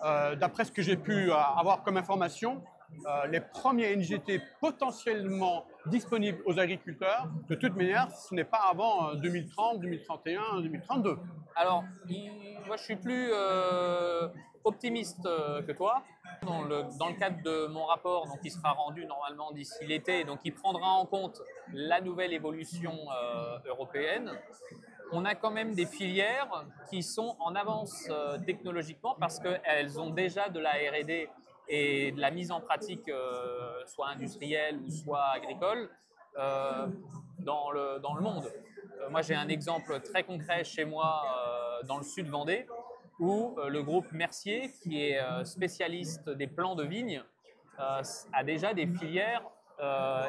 d'après ce que j'ai pu avoir comme information, les premiers NGT potentiellement disponibles aux agriculteurs, de toute manière, ce n'est pas avant 2030, 2031, 2032. Alors, moi, je suis plus optimiste que toi. Dans le cadre de mon rapport, donc, qui sera rendu normalement d'ici l'été, donc il prendra en compte la nouvelle évolution européenne. On a quand même des filières qui sont en avance technologiquement parce qu'elles ont déjà de la R&D et de la mise en pratique, soit industrielle ou soit agricole, euh, dans le monde. Moi, j'ai un exemple très concret chez moi dans le sud Vendée, où le groupe Mercier, qui est spécialiste des plants de vigne, a déjà des filières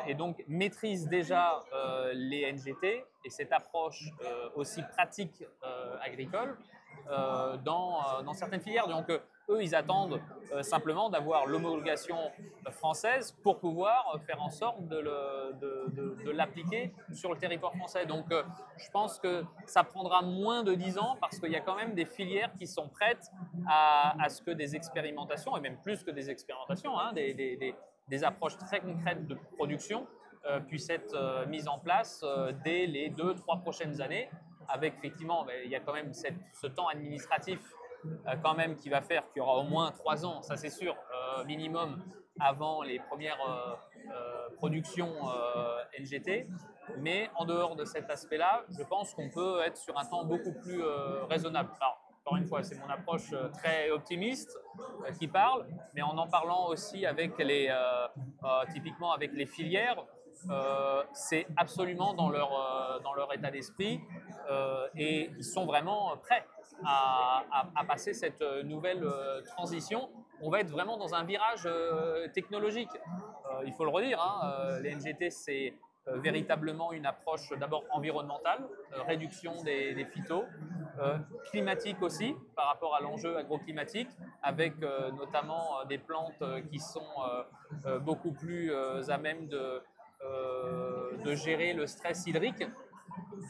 et donc maîtrise déjà les NGT et cette approche aussi pratique agricole dans certaines filières. Donc eux, ils attendent simplement d'avoir l'homologation française pour pouvoir faire en sorte de l'appliquer sur le territoire français. Donc je pense que ça prendra moins de 10 ans parce qu'il y a quand même des filières qui sont prêtes à ce que des expérimentations, et même plus que des expérimentations, hein, des approches très concrètes de production puissent être mises en place dès les 2-3 prochaines années, avec effectivement, il y a quand même ce temps administratif quand même qui va faire qu'il y aura au moins 3 ans, ça c'est sûr, minimum, avant les premières productions NGT. Mais en dehors de cet aspect-là, je pense qu'on peut être sur un temps beaucoup plus raisonnable. Alors, encore une fois, c'est mon approche très optimiste qui parle, mais en parlant aussi avec typiquement avec les filières, c'est absolument dans leur état d'esprit et ils sont vraiment prêts à passer cette nouvelle transition. On va être vraiment dans un virage technologique. Il faut le redire, hein, les NGT, c'est véritablement une approche d'abord environnementale, réduction des phytos, climatique aussi par rapport à l'enjeu agroclimatique, avec notamment des plantes qui sont beaucoup plus à même de gérer le stress hydrique.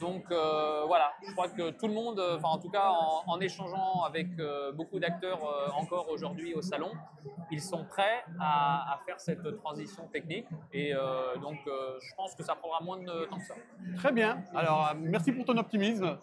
Donc voilà, je crois que tout le monde, enfin en tout cas en échangeant avec beaucoup d'acteurs encore aujourd'hui au salon, ils sont prêts à faire cette transition technique et donc je pense que ça prendra moins de temps que ça. Très bien. Alors, merci pour ton optimisme.